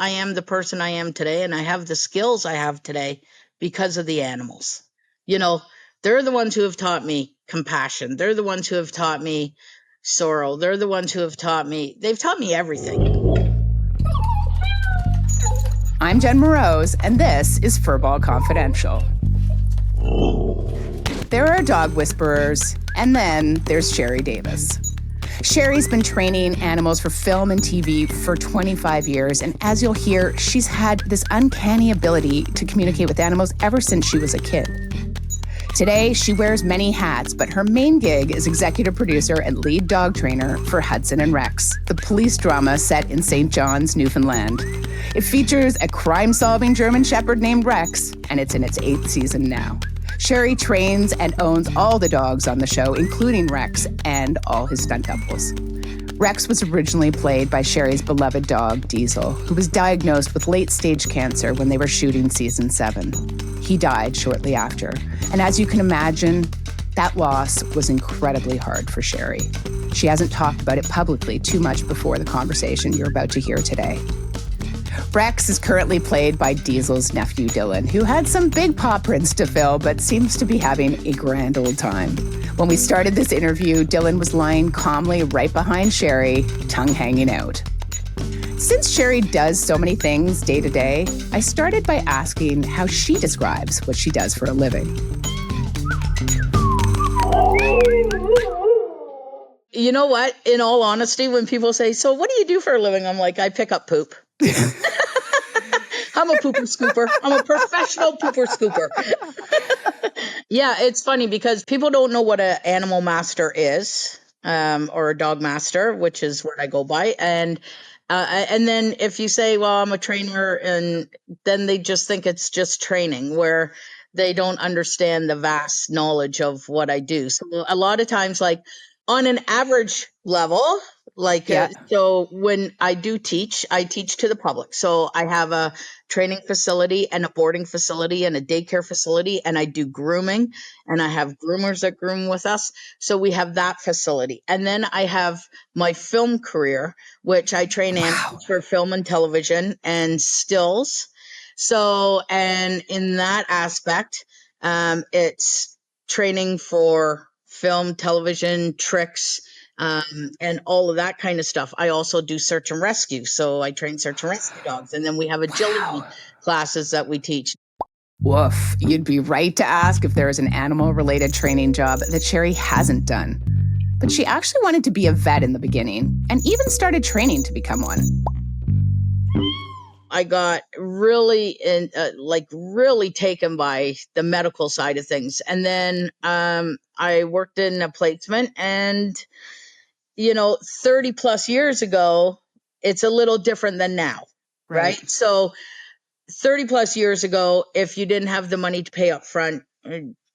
I am the person I am today, and I have the skills I have today because of the animals. You know, they're the ones who have taught me compassion. They're the ones who have taught me sorrow. They're the ones who have taught me, they've taught me everything. I'm Jen Moroz, and this is Furball Confidential. There are dog whisperers, and then there's Sherri Davis. Sherri's been training animals for film and TV for 25 years, and as you'll hear, she's had this uncanny ability to communicate with animals ever since she was a kid. Today, she wears many hats, but her main gig is executive producer and lead dog trainer for Hudson Rex, the police drama set in St. John's, Newfoundland. It features a crime-solving German Shepherd named Rex, and it's in its 8th season now. Sherri trains and owns all the dogs on the show, including Rex and all his stunt doubles. Rex was originally played by Sherri's beloved dog, Diesel, who was diagnosed with late-stage cancer when they were shooting season 7. He died shortly after. And as you can imagine, that loss was incredibly hard for Sherri. She hasn't talked about it publicly too much before the conversation you're about to hear today. Rex is currently played by Diesel's nephew, Dillon, who had some big paw prints to fill, but seems to be having a grand old time. When we started this interview, Dillon was lying calmly right behind Sherri, tongue hanging out. Since Sherri does so many things day to day, I started by asking how she describes what she does for a living. You know what? In all honesty, when people say, so what do you do for a living? I'm like, I pick up poop. I'm a pooper scooper. I'm a professional pooper scooper. Yeah, it's funny because people don't know what an animal master is, or a dog master, which is what I go by. And then if you say, well, I'm a trainer, and then they just think it's just training, where they don't understand the vast knowledge of what I do. So a lot of times, like on an average level, so when I do teach, I teach to the public. So I have a training facility and a boarding facility and a daycare facility, and I do grooming, and I have groomers that groom with us. So we have that facility. And then I have my film career, which I train animals for film and television and stills. So, and in that aspect, it's training for film, television, tricks, and all of that kind of stuff. I also do search and rescue. So I train search and rescue dogs. And then we have agility classes that we teach. Woof. You'd be right to ask if there is an animal-related training job that Sherri hasn't done. But she actually wanted to be a vet in the beginning and even started training to become one. I got really really taken by the medical side of things. And then I worked in a placement, and 30 plus years ago, it's a little different than now, right? So 30 plus years ago, if you didn't have the money to pay up front,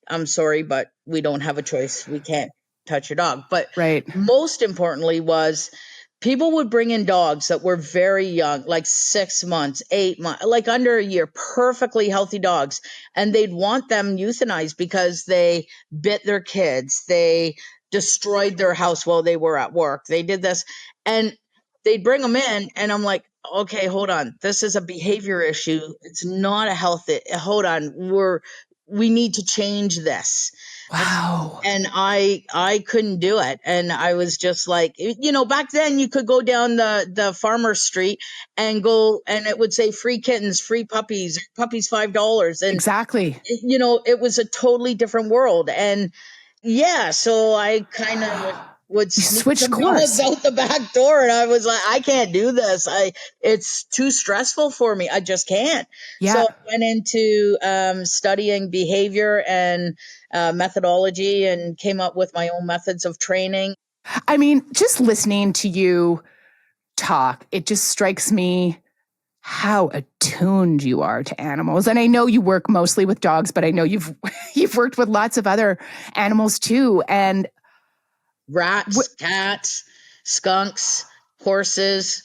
I'm sorry, but we don't have a choice. We can't touch your dog. But most importantly was people would bring in dogs that were very young, like 6 months, 8 months, like under a year, perfectly healthy dogs. And they'd want them euthanized because they bit their kids. They destroyed their house while they were at work. They did this, and they'd bring them in, and I'm like, okay, hold on. This is a behavior issue. It's not a health. Hold on. We need to change this. Wow. And I couldn't do it. And I was just like, back then you could go down the farmer's street and go, and it would say free kittens, free puppies $5. And exactly. It was a totally different world. And yeah, so I kind of would switch course out the back door, and I was like, I can't do this. It's too stressful for me. I just can't. Yeah. So I went into studying behavior and methodology, and came up with my own methods of training. I mean, just listening to you talk, it just strikes me how attuned you are to animals. And I know you work mostly with dogs, but I know you've worked with lots of other animals too. And rats, cats, skunks, horses,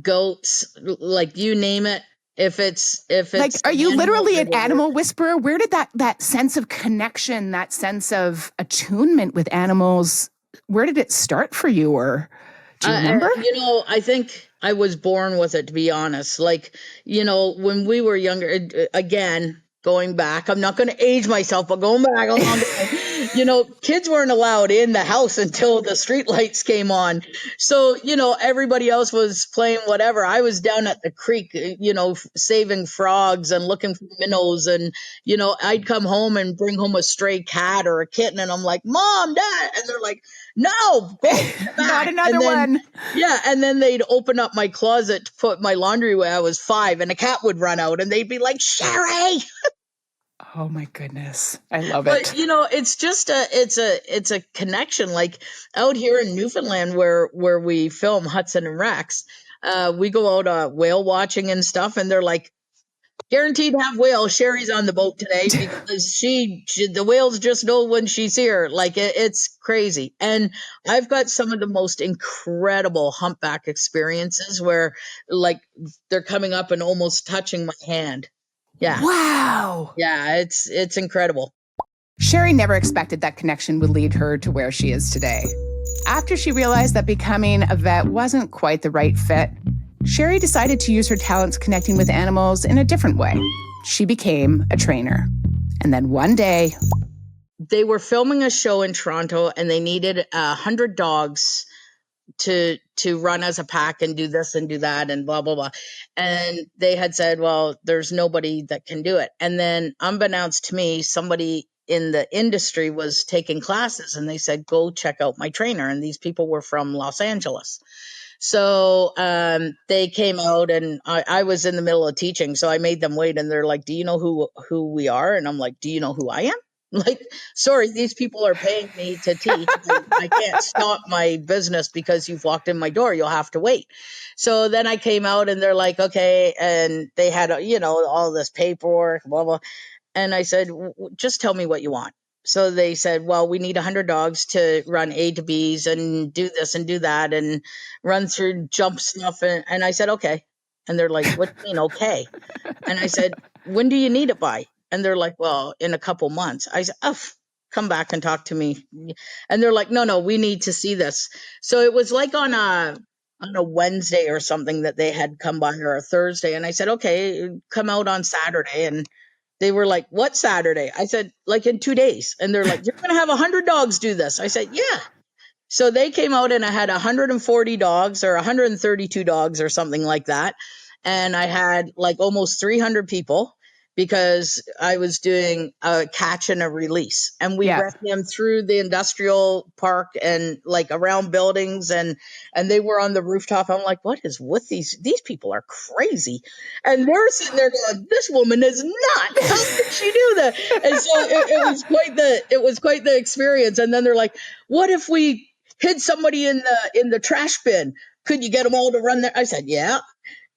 goats, like you name it. If it's like, are you literally an animal whisperer? Where did that sense of connection, that sense of attunement with animals, where did it start for you? Or do you remember? I think I was born with it, to be honest. Like, when we were younger, again, going back, I'm not going to age myself, but going back a long way, kids weren't allowed in the house until the street lights came on. So, everybody else was playing whatever. I was down at the creek, saving frogs and looking for minnows. And, I'd come home and bring home a stray cat or a kitten. And I'm like, Mom, Dad. And they're like, no, go Not back. another And then, one. yeah, and then they'd open up my closet to put my laundry away. I was 5, and a cat would run out, and they'd be like, Sherri. Oh my goodness. I love But it. it's just it's a connection. Like out here in Newfoundland, where we film Hudson and Rex, we go out whale watching and stuff, and they're like, guaranteed to have whales. Sherri's on the boat today because the whales just know when she's here. Like it's crazy. And I've got some of the most incredible humpback experiences where like they're coming up and almost touching my hand. Yeah. Wow. Yeah. It's incredible. Sherri never expected that connection would lead her to where she is today. After she realized that becoming a vet wasn't quite the right fit, Sherri decided to use her talents connecting with animals in a different way. She became a trainer. And then one day, they were filming a show in Toronto and they needed 100 dogs to run as a pack and do this and do that and blah blah blah, and they had said, well, there's nobody that can do it. And then unbeknownst to me, somebody in the industry was taking classes and they said, go check out my trainer. And these people were from Los Angeles. So they came out and I was in the middle of teaching, so I made them wait. And they're like, do you know who we are? And I'm like, do you know who I am? Like, sorry, these people are paying me to teach. I can't stop my business because you've walked in my door. You'll have to wait. So then I came out and they're like, okay. And they had, all this paperwork, blah, blah. And I said, just tell me what you want. So they said, well, we need 100 dogs to run A to B's and do this and do that and run through jump stuff. And I said, okay. And they're like, what do you mean, okay? And I said, when do you need it by? And they're like, well, in a couple months. I said, oh, come back and talk to me. And they're like, no, we need to see this. So it was like on a Wednesday or something that they had come by, or a Thursday. And I said, okay, come out on Saturday. And they were like, what Saturday? I said, like in 2 days. And they're like, you're going to have 100 dogs do this. I said, yeah. So they came out and I had 140 dogs or 132 dogs or something like that. And I had like almost 300 people because I was doing a catch and a release. And we ran them through the industrial park and like around buildings, and they were on the rooftop. I'm like, what is with these people are crazy. And they're sitting there going, this woman is nuts. How did she do that? And so it was quite the experience. And then they're like, what if we hid somebody in the trash bin? Could you get them all to run there? I said, yeah.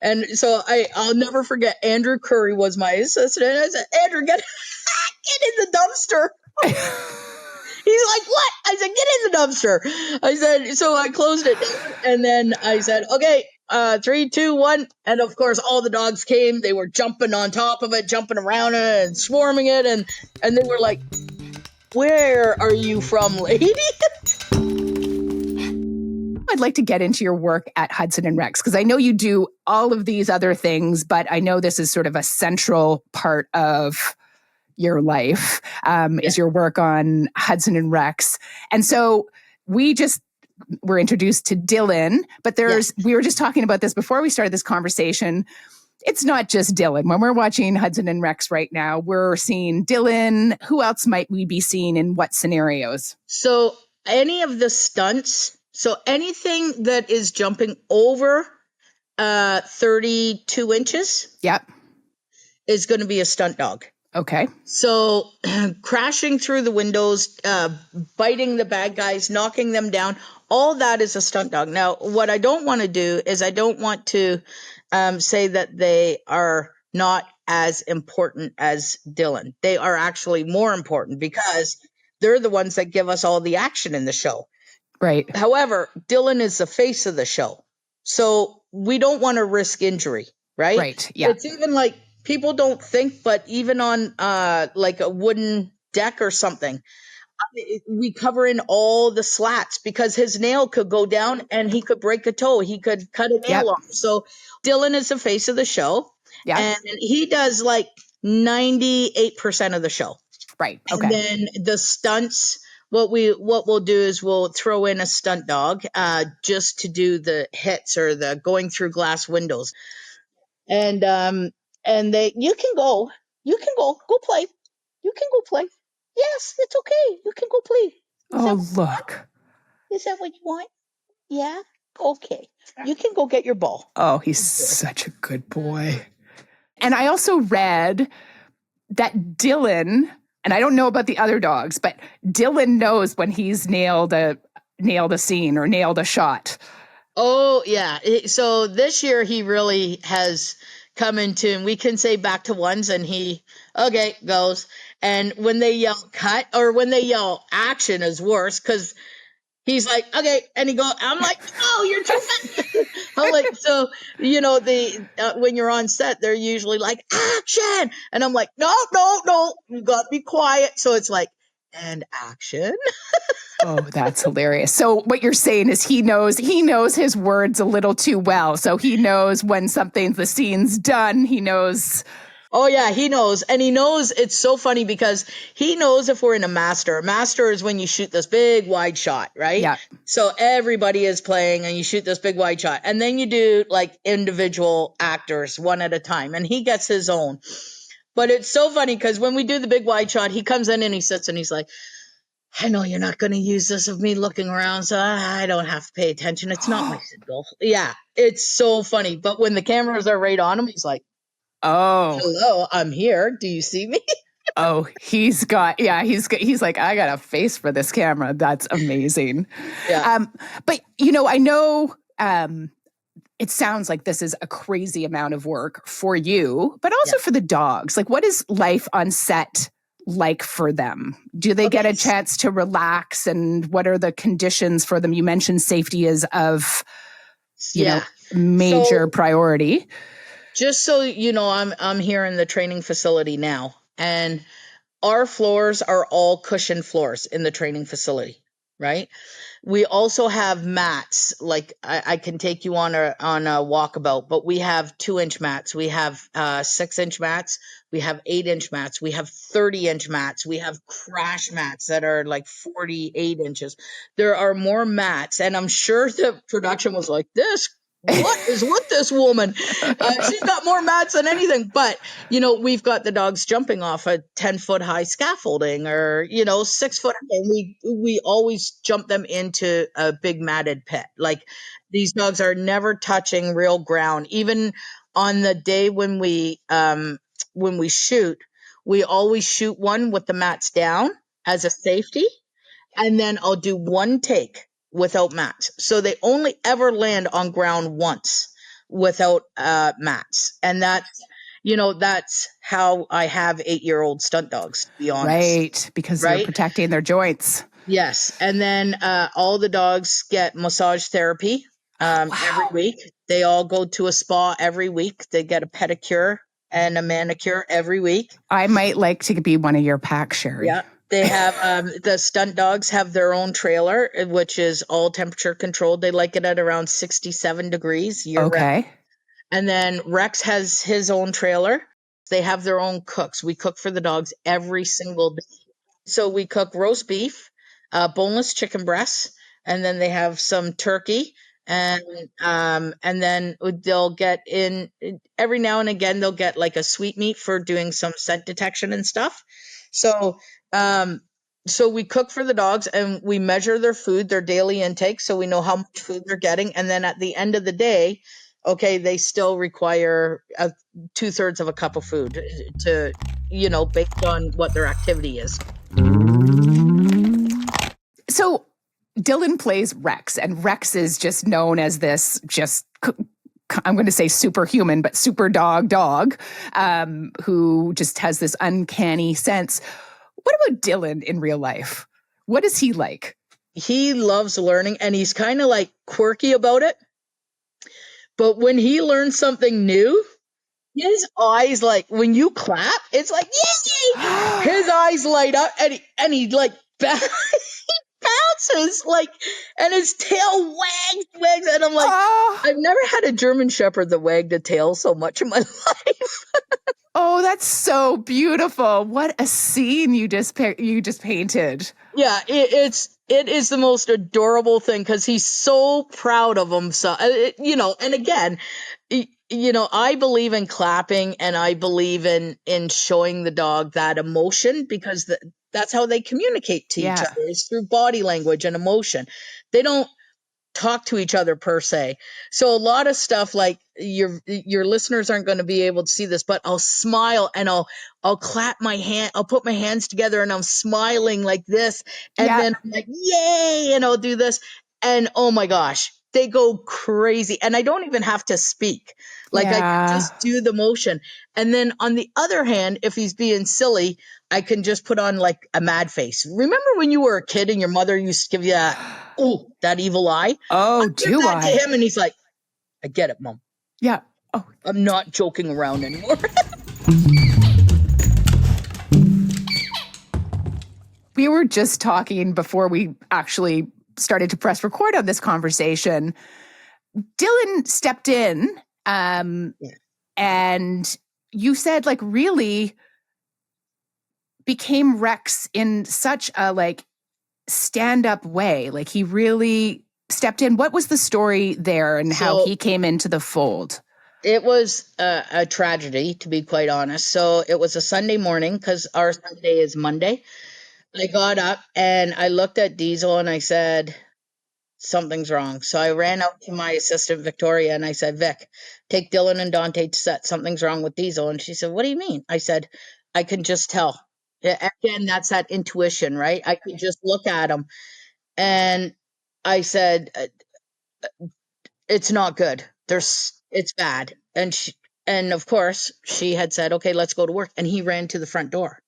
And so I'll never forget, Andrew Curry was my assistant. I said, Andrew, get in the dumpster. He's like, what? I said, get in the dumpster. I said, so I closed it down. And then I said, okay, 3, 2, 1. And of course, all the dogs came. They were jumping on top of it, jumping around it and swarming it. And they were like, where are you from, lady? I'd like to get into your work at Hudson and Rex, because I know you do all of these other things, but I know this is sort of a central part of your life, is your work on Hudson and Rex. And so we just were introduced to Dillon, but we were just talking about this before we started this conversation. It's not just Dillon. When we're watching Hudson and Rex right now, we're seeing Dillon. Who else might we be seeing in what scenarios? So any of the stunts, so anything that is jumping over 32 inches is going to be a stunt dog. Okay. So crashing through the windows, biting the bad guys, knocking them down, all that is a stunt dog. Now, what I don't want to do is I don't want to say that they are not as important as Dillon. They are actually more important because they're the ones that give us all the action in the show. Right. However, Dillon is the face of the show. So we don't want to risk injury, right? Right. Yeah. It's even like people don't think, but even on like a wooden deck or something, We cover in all the slats because his nail could go down and he could break a toe. He could cut a nail Yep. off. So Dillon is the face of the show, Yep. and he does like 98% of the show. Right. And Okay. then the stunts, what we'll do is we'll throw in a stunt dog, just to do the hits or the going through glass windows. And they you can go play. You can go play. Yes, it's okay. You can go play. Oh, look. Is that what you want? Yeah. Okay. You can go get your ball. Oh, he's such a good boy. And I also read that Dillon, and I don't know about the other dogs, but Dillon knows when he's nailed a scene or nailed a shot. Oh yeah. So this year he really has come into, and we can say back to ones, and he okay goes. And when they yell cut or when they yell action is worse because he's like, okay, and he go, I'm like, no, you're too fast. I'm like, so the when you're on set, they're usually like action, and I'm like, no, no, no, you got to be quiet. So it's like, and action. Oh, that's hilarious. So what you're saying is he knows his words a little too well. So he knows when the scene's done. He knows. Oh yeah, he knows. And he knows. It's so funny because he knows if we're in a master. A master is when you shoot this big wide shot, right? Yeah. So everybody is playing and you shoot this big wide shot. And then you do like individual actors one at a time, and he gets his own. But it's so funny because when we do the big wide shot, he comes in and he sits and he's like, I know you're not going to use this of me looking around, so I don't have to pay attention. It's not my signal. Yeah, it's so funny. But when the cameras are right on him, he's like, Oh. hello, I'm here. Do you see me? Oh, he's like, I got a face for this camera. That's amazing. Yeah. But I know it sounds like this is a crazy amount of work for you, but also for the dogs. Like, what is life on set like for them? Do they get a chance to relax, and what are the conditions for them? You mentioned safety is of, major priority. Just so you know, I'm here in the training facility now, and our floors are all cushioned floors in the training facility, right? We also have mats. Like I can take you on a walkabout, but we have 2-inch mats. We have 6-inch mats. We have 8-inch mats. We have 30-inch mats. We have crash mats that are like 48 inches. There are more mats, and I'm sure the production was like, this. What is with this woman? She's got more mats than anything. But, we've got the dogs jumping off a 10-foot high scaffolding or, 6-foot. And we always jump them into a big matted pit. Like these dogs are never touching real ground. Even on the day when we shoot, we always shoot one with the mats down as a safety. And then I'll do one take without mats. So they only ever land on ground once without mats. And that's how I have 8-year-old stunt dogs, to be honest. Right, because they're protecting their joints. Yes. And then all the dogs get massage therapy every week. They all go to a spa every week. They get a pedicure and a manicure every week. I might like to be one of your packs, Sherri. Yeah. They have the stunt dogs have their own trailer, which is all temperature controlled. They like it at around 67 degrees year round. And then Rex has his own trailer. They have their own cooks. We cook for the dogs every single day. So we cook roast beef, boneless chicken breasts, and then they have some turkey. And then they'll get in every now and again, they'll get like a sweetmeat for doing some scent detection and stuff. So we cook for the dogs and we measure their food, their daily intake, so we know how much food they're getting. And then at the end of the day, okay, they still require 2/3 of a cup of food to, based on what their activity is. So Dillon plays Rex, and Rex is just known as this I'm going to say superhuman, but super dog, who just has this uncanny sense. What about Dillon in real life? What is he like? He loves learning, and he's kind of like quirky about it. But when he learns something new, his eyes, like when you clap, it's like, yay! His eyes light up, and he like bounces like, and his tail wags, and I'm like, Oh, I've never had a German Shepherd that wagged a tail so much in my life. oh, that's so beautiful. What a scene you just painted. Yeah, it is the most adorable thing because he's so proud of himself. And again, I believe in clapping and I believe in showing the dog that emotion because that's how they communicate to each Yeah. other is through body language and emotion. They don't talk to each other per se. So a lot of stuff like your listeners aren't going to be able to see this, but I'll smile and I'll clap my hand, I'll put my hands together and I'm smiling like this and Yeah. then I'm like yay and I'll do this and oh my gosh, they go crazy and I don't even have to speak. Like I can Yeah. just do the motion. And then on the other hand, if he's being silly, I can just put on like a mad face. Remember when you were a kid and your mother used to give you that evil eye? I Oh, give do that to I? him and he's like, I get it, Mom. Yeah. Oh, I'm not joking around anymore. we were just talking before we actually started to press record on this conversation. Dillon stepped in, Yeah. and you said, like, really became Rex in such a like stand-up way. Like he really stepped in. What was the story there and how So he came into the fold? it was a tragedy, to be quite honest. So it was a Sunday morning because our Sunday is Monday. I got up and I looked at Diesel and I said, something's wrong. So I ran out to my assistant, Victoria, and I said, Vic, take Dillon and Dante to set. Something's wrong with Diesel. And she said, what do you mean? I said, I can just tell. Again, that's that intuition, right? I could just look at him. And I said, it's not good. It's bad. And of course, she had said, okay, let's go to work. And he ran to the front door,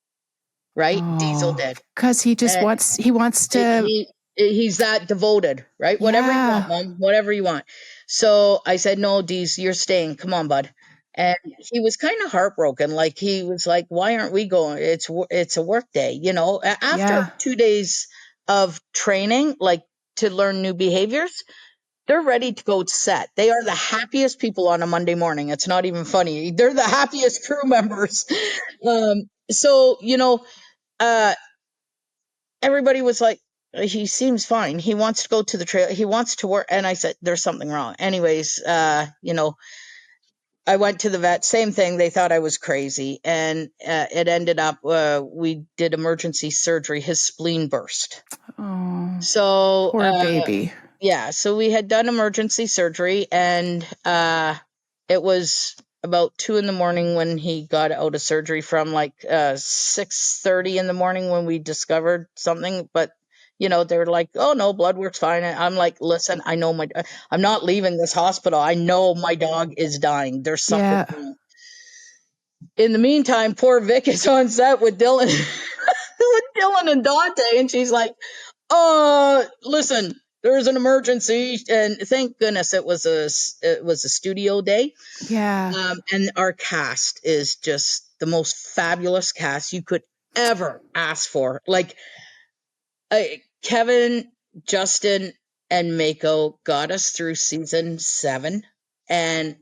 right? Diesel Oh, did. because And he wants to, he's that devoted, right? Whatever you want, yeah, Mom, whatever you want. So I said, no, Deez, you're staying. Come on, bud. And he was kind of heartbroken. Like he was like, why aren't we going? It's a work day, After yeah, 2 days of training, like to learn new behaviors, they're ready to go to set. They are the happiest people on a Monday morning. It's not even funny. They're the happiest crew members. So, uh, everybody was like, he seems fine. He wants to go to the trail. He wants to work. And I said, there's something wrong. Anyways, I went to the vet, same thing. They thought I was crazy. And it ended up, we did emergency surgery. His spleen burst. oh, So, poor baby. yeah, so we had done emergency surgery and it was about 2 in the morning when he got out of surgery from like 6:30 in the morning when we discovered something. But they're like, oh no, blood work's fine. And I'm like, listen, I know I'm not leaving this hospital. I know my dog is dying. There's something Yeah, wrong. In the meantime, poor Vic is on set with Dillon with Dillon and Dante, and she's like, listen, there's an emergency, and thank goodness it was a studio day. yeah. And our cast is just the most fabulous cast you could ever ask for. Like Kevin, Justin, and Mako got us through season 7, and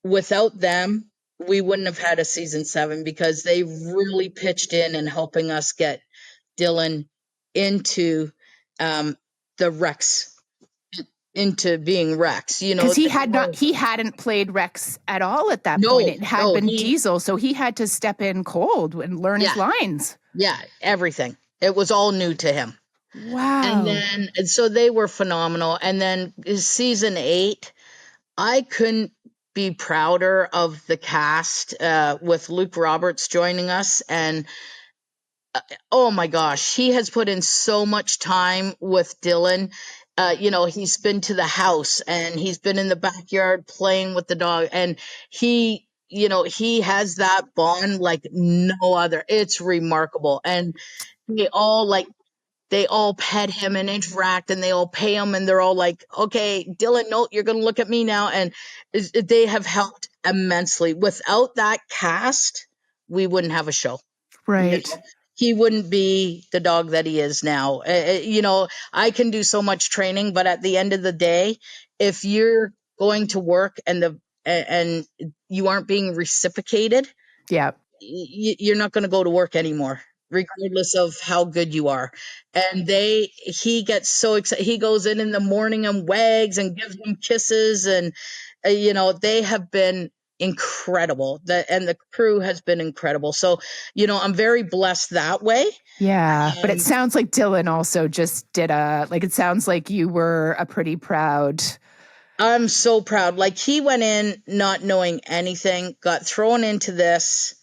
without them, we wouldn't have had a season 7 because they really pitched in helping us get Dillon into the Rex, into being Rex. Because Were, he hadn't played Rex at all at that point. no, It had no, been Diesel, so he had to step in cold and learn his yeah, lines. yeah, everything. It was all new to him. Wow. And so they were phenomenal. And then season 8, I couldn't be prouder of the cast with Luke Roberts joining us. And oh my gosh, he has put in so much time with Dillon. He's been to the house and he's been in the backyard playing with the dog, and he has that bond like no other. It's remarkable. And they all like they all pet him and interact, and they all pay him, and they're all like, okay, Dillon, no, you're going to look at me now. And they have helped immensely. Without that cast, we wouldn't have a show. Right. he wouldn't be the dog that he is now. You know, I can do so much training, but at the end of the day, if you're going to work and and you aren't being reciprocated, Yeah. you're not going to go to work anymore, regardless of how good you are. And he gets so excited. He goes in the morning and wags and gives them kisses, and you know, they have been incredible. And the crew has been incredible. So, you know, I'm very blessed that way. Yeah. But it Um, sounds like Dillon also just did it sounds like you were a pretty proud. I'm so proud. Like, he went in not knowing anything, got thrown into this.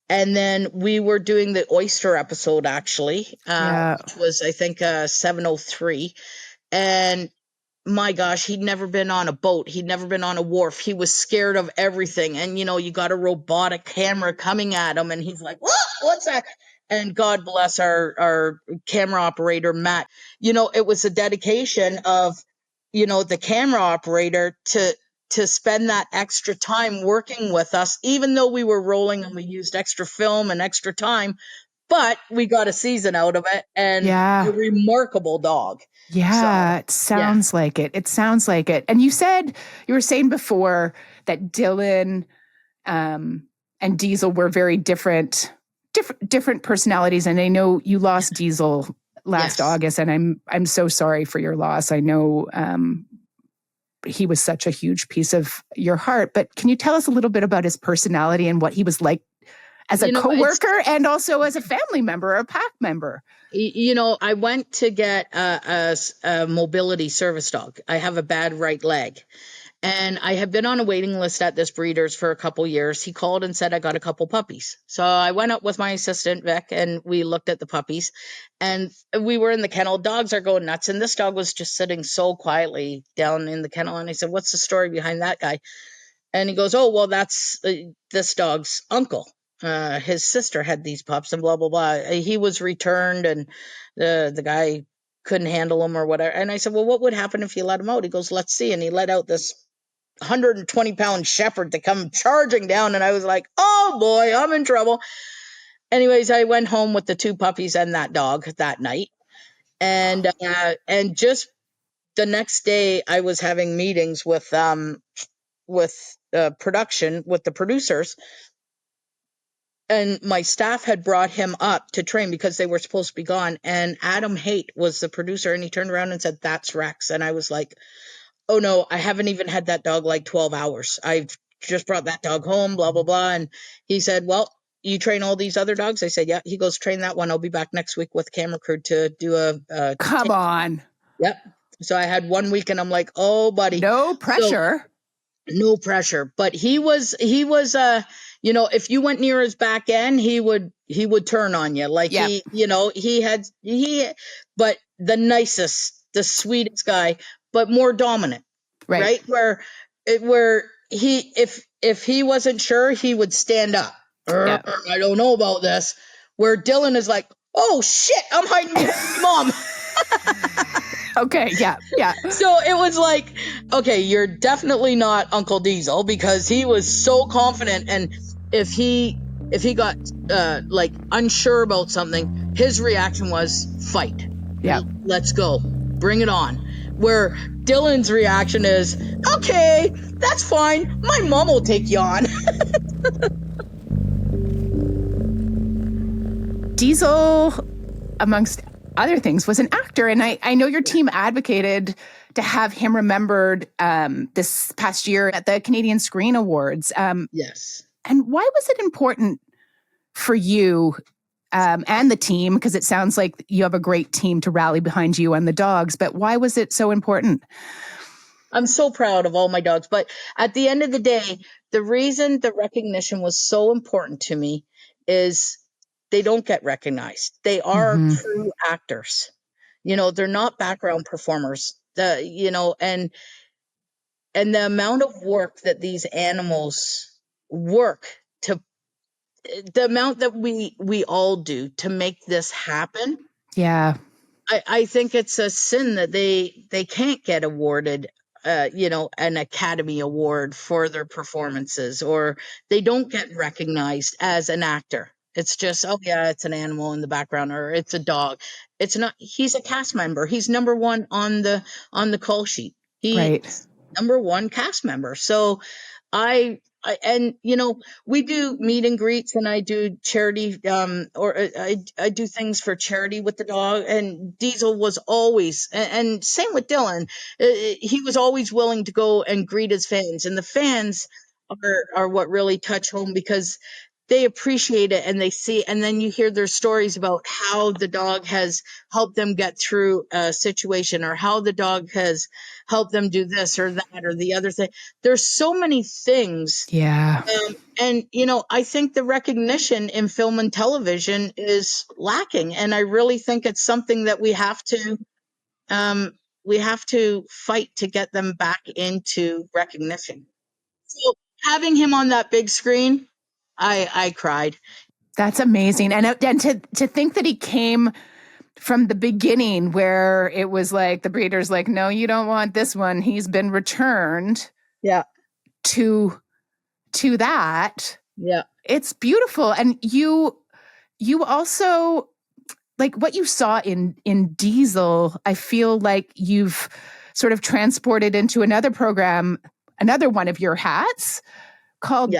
And then we were doing the oyster episode, actually, Yeah. which was, I think, 703. And my gosh, he'd never been on a boat. He'd never been on a wharf. He was scared of everything. And, you know, you got a robotic camera coming at him, and he's like, what? What's that? And God bless our camera operator, Matt. You know, it was a dedication of, you know, the camera operator to spend that extra time working with us, even though we were rolling and we used extra film and extra time, but we got a season out of it, and a Yeah. remarkable dog. So, Yeah, it yeah. sounds like it. It sounds like it. And you were saying before that Dillon and Diesel were very different personalities. And I know you lost Diesel last Yes. August, and I'm so sorry for your loss. I know he was such a huge piece of your heart. But can you tell us a little bit about his personality and what he was like as a You know, it's coworker and also as a family member or a pack member? you know, I went to get a mobility service dog. I have a bad right leg. And I have been on a waiting list at this breeder's for a couple years. He called and said I got a couple puppies. So I went up with my assistant, Vic, and we looked at the puppies. And we were in the kennel. Dogs are going nuts. And this dog was just sitting so quietly down in the kennel. And I said, what's the story behind that guy? And he goes, oh, well, that's this dog's uncle. His sister had these pups and blah, blah, blah. He was returned, and the guy couldn't handle him or whatever. And I said, well, what would happen if you let him out? He goes, let's see. And he let out this 120-pound shepherd to come charging down. And I was like, oh boy, I'm in trouble. Anyways, I went home with the two puppies and that dog that night. And just the next day, I was having meetings with production, with the producers, and my staff had brought him up to train because they were supposed to be gone. And Adam Haight was the producer, and he turned around and said, that's Rex. And I was like, oh no, I haven't even had that dog like 12 hours. I've just brought that dog home, blah, blah, blah. And he said, well, you train all these other dogs? I said, yeah. He goes, train that one. I'll be back next week with camera crew to do a Come tape. on. Yep. So I had 1 week, and I'm like, oh buddy. No So pressure. no pressure, but he was you know, if you went near his back end, he would turn on you. Like, Yep. you know, but the nicest, the sweetest guy, but more dominant, Right. right? Where he, if he wasn't sure, he would stand up. Yeah. I don't know about this. Where Dillon is like, oh shit, I'm hiding behind mom. Okay. Yeah. Yeah. So it was like, okay, you're definitely not Uncle Diesel, because he was so confident. And if he got like unsure about something, his reaction was fight. Yeah. Let's go. Bring it on. Where Dillon's reaction is, okay, that's fine. My mom will take you on. Diesel, amongst other things, was an actor. And I know your team advocated to have him remembered this past year at the Canadian Screen Awards. Yes. And why was it important for you and the team? Because it sounds like you have a great team to rally behind you and the dogs, but why was it so important? I'm so proud of all my dogs. But at the end of the day, the reason the recognition was so important to me is they don't get recognized. They are Mm-hmm. true actors. You know, they're not background performers. You know, and the amount of work that these animals work to, the amount that we all do to make this happen. Yeah. I think it's a sin that they can't get awarded, you know, an Academy Award for their performances, or they don't get recognized as an actor. It's just, oh yeah, it's an animal in the background, or it's a dog. It's not. He's a cast member. He's number one on the call sheet. Right. He's number one cast member. So and we do meet and greets, and I do charity, or I do things for charity with the dog. And Diesel was always, and same with Dillon. He was always willing to go and greet his fans, and the fans are what really touch home, because they appreciate it, and they see, and then you hear their stories about how the dog has helped them get through a situation, or how the dog has helped them do this or that or the other thing. There's so many things. Yeah. And I think the recognition in film and television is lacking, and I really think it's something that we have to fight to get them back into recognition. So having him on that big screen, I cried. That's amazing. And to think that he came from the beginning, where it was like the breeder's like, no, you don't want this one. He's been returned. Yeah. To that. Yeah. It's beautiful. And you also, like, what you saw in Diesel, I feel like you've sort of transported into another program, another one of your hats called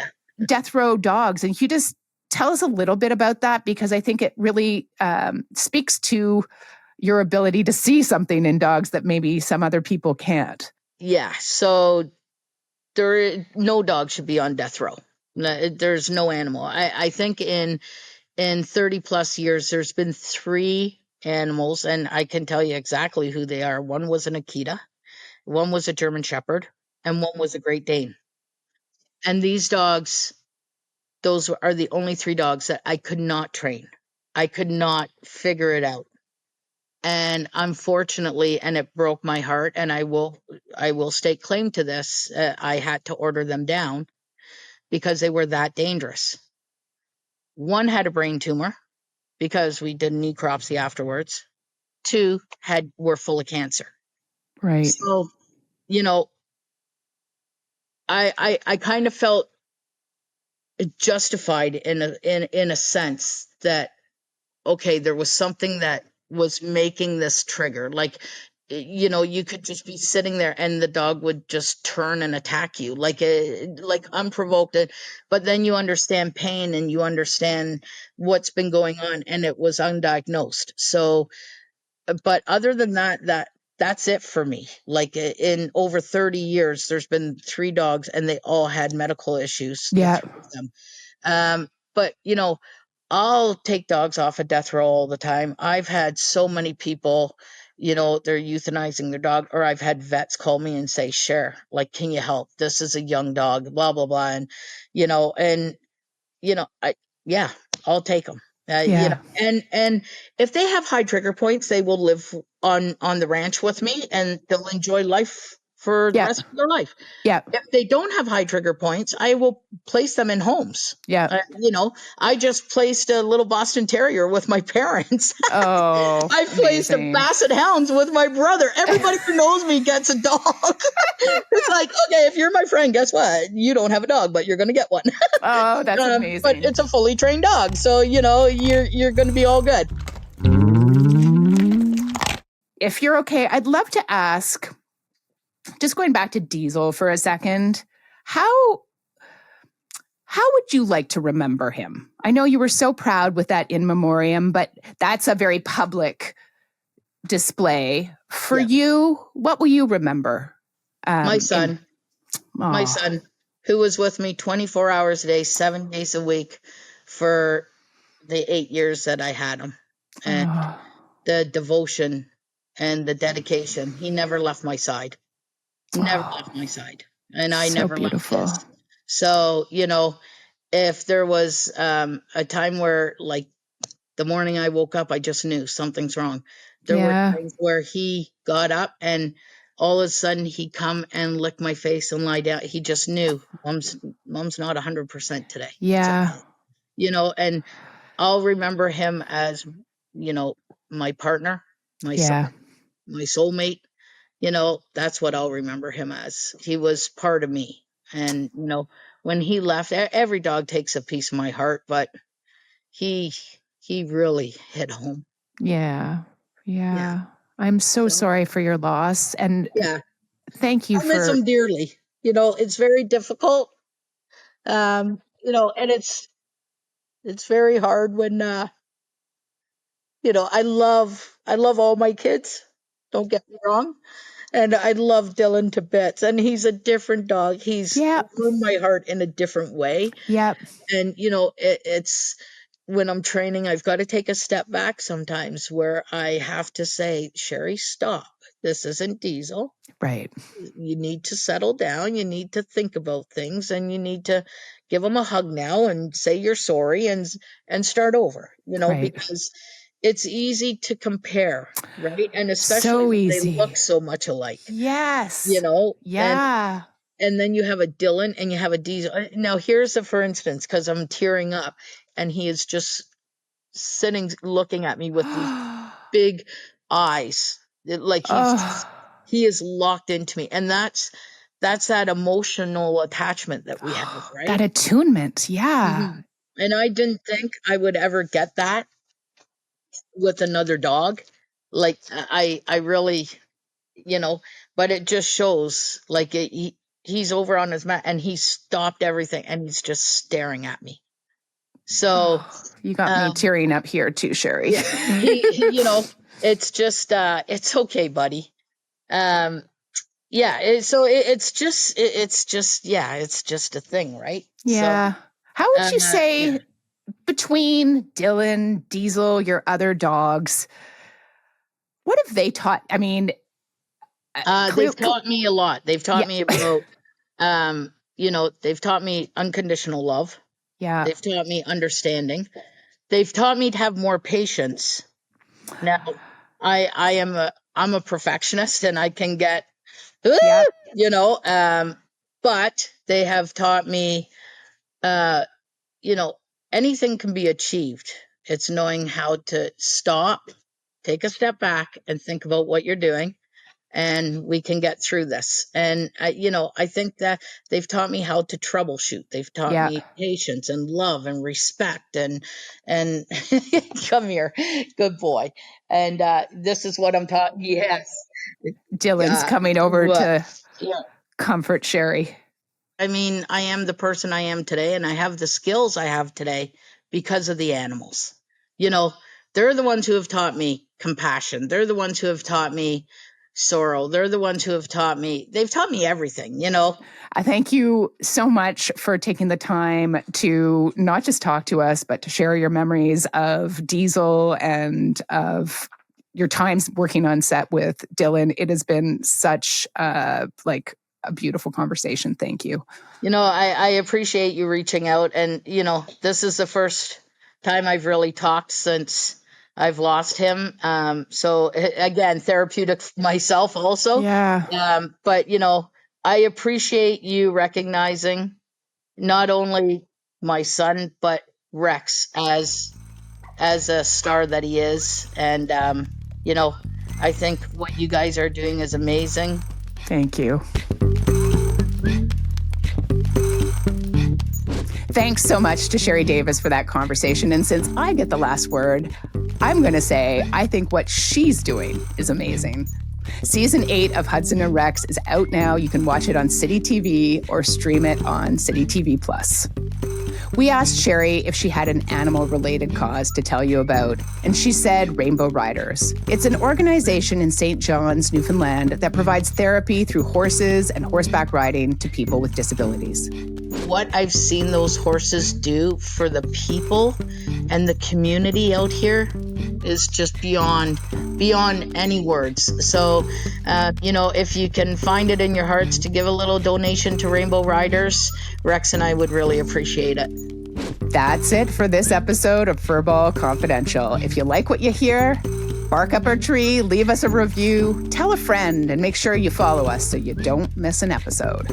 Death Row Dogs. And you just tell us a little bit about that, because I think it really speaks to your ability to see something in dogs that maybe some other people can't. Yeah. So no dog should be on death row. There's no animal. I think in 30 plus years, there's been 3 animals, and I can tell you exactly who they are. One was an Akita, one was a German Shepherd, and one was a Great Dane. And these dogs, those are the only 3 dogs that I could not train. I could not figure it out. And unfortunately, and it broke my heart, and I will stake claim to this, I had to order them down because they were that dangerous. One had a brain tumor because we did a necropsy afterwards. 2 were full of cancer. Right. So, I kind of felt justified in a sense that, okay, there was something that was making this trigger. Like, you could just be sitting there and the dog would just turn and attack you like unprovoked. But then you understand pain, and you understand what's been going on, and it was undiagnosed. So, but other than that's it for me. Like, in over 30 years, there's been 3 dogs, and they all had medical issues. Yeah. With them. But I'll take dogs off of death row all the time. I've had so many people, they're euthanizing their dog, or I've had vets call me and say, "Cher, like, can you help? This is a young dog, blah, blah, blah." And, I'll take them. And if they have high trigger points, they will live on the ranch with me, and they'll enjoy life for the rest of their life. Yeah. If they don't have high trigger points, I will place them in homes. Yeah. I just placed a little Boston Terrier with my parents. Oh, I placed a Basset Hounds with my brother. Everybody who knows me gets a dog. It's like, okay, if you're my friend, guess what? You don't have a dog, but you're going to get one. Oh, that's amazing. But it's a fully trained dog, so you're going to be all good. If you're okay, I'd love to ask, just going back to Diesel for a second, how would you like to remember him? I know you were so proud with that in memoriam, but that's a very public display. For you, what will you remember? My son, who was with me 24 hours a day, 7 days a week for the 8 years that I had him. And the devotion and the dedication. He never left my side. Never left my side. And I never left his. So, if there was a time where, like, the morning I woke up, I just knew something's wrong. There were times where he got up and all of a sudden he'd come and lick my face and lie down. He just knew mom's not 100% today. Yeah. So, and I'll remember him as, my partner, my son, my soulmate. That's what I'll remember him as. He was part of me. And, when he left, every dog takes a piece of my heart, but he he really hit home. Yeah. Yeah. Yeah. I'm so So sorry for your loss. And yeah, thank you I miss for, him dearly. It's very difficult. And it's very hard when I love all my kids. Don't get me wrong. And I love Dillon to bits. And he's a different dog. He's yeah, warmed my heart in a different way. yeah, And it's when I'm training, I've got to take a step back sometimes where I have to say, Sherri, stop. This isn't Diesel. right, You need to settle down. You need to think about things, and you need to give them a hug now and say you're sorry and start over. right. Because it's easy to compare, right? And especially So when they easy. look so much alike. Yes. And Yeah. and then you have a Dillon and you have a Diesel. Now here's a for instance, because I'm tearing up, and he is just sitting looking at me with these big eyes. Like Oh, he is locked into me. And that's that emotional attachment that we have, that right? attunement. Yeah. Mhm. And I didn't think I would ever get that with another dog. Like I really, you know, but it just shows like he's over on his mat and he stopped everything and he's just staring at me. So, Oh, you got me um, tearing up here too, Sherri. yeah, it's just, it's okay, buddy. Um, yeah. It's just a thing, right? So, Yeah. How would you yeah, say between Dillon, Diesel, your other dogs, what have they taught? I mean, clear, they've taught me a lot. They've taught yeah, me about, they've taught me unconditional love. yeah, They've taught me understanding. They've taught me to have more patience. Now, I'm a perfectionist and I can get, "Ah," yeah. you know, but they have taught me, uh, you know, anything can be achieved. It's knowing how to stop, take a step back, and think about what you're doing, and we can get through this. And I think that they've taught me how to troubleshoot. They've taught Yeah. me patience and love and respect and come here, good boy. And this is what I'm taught. Yes, Dillon's coming over what? to Yeah. comfort Sherri. I mean, I am the person I am today, and I have the skills I have today because of the animals. You know, they're the ones who have taught me compassion. They're the ones who have taught me sorrow. They're the ones who have taught me, they've taught me everything. I thank you so much for taking the time to not just talk to us, but to share your memories of Diesel and of your times working on set with Dillon. It has been such like a beautiful conversation. Thank you. I appreciate you reaching out. And, this is the first time I've really talked since I've lost him. So, again, therapeutic for myself also. Yeah. But, I appreciate you recognizing not only my son, but Rex as a star that he is. And, I think what you guys are doing is amazing. Thank you. Thanks so much to Sherri Davis for that conversation. And since I get the last word, I'm going to say I think what she's doing is amazing. Season 8 of Hudson and Rex is out now. You can watch it on City TV or stream it on City TV Plus. We asked Sherri if she had an animal-related cause to tell you about, and she said Rainbow Riders. It's an organization in St. John's, Newfoundland, that provides therapy through horses and horseback riding to people with disabilities. What I've seen those horses do for the people and the community out here is just beyond any words. So, if you can find it in your hearts to give a little donation to Rainbow Riders, Rex and I would really appreciate it. That's it for this episode of Furball Confidential. If you like what you hear, bark up our tree, leave us a review, tell a friend, and make sure you follow us so you don't miss an episode.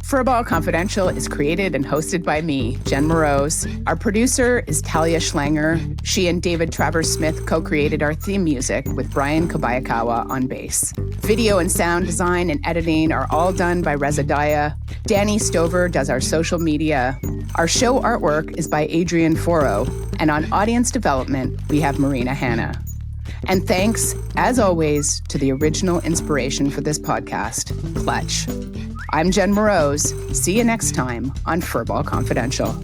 Furball Confidential is created and hosted by me, Jen Moroz. Our producer is Talia Schlanger. She and David Travers Smith co-created our theme music with Brian Kobayakawa on bass. Video and sound design and editing are all done by Reza Daya. Danny Stover does our social media. Our show artwork is by Adrian Foro. And on audience development, we have Marina Hanna. And thanks, as always, to the original inspiration for this podcast, Clutch. I'm Jen Moroz. See you next time on Furball Confidential.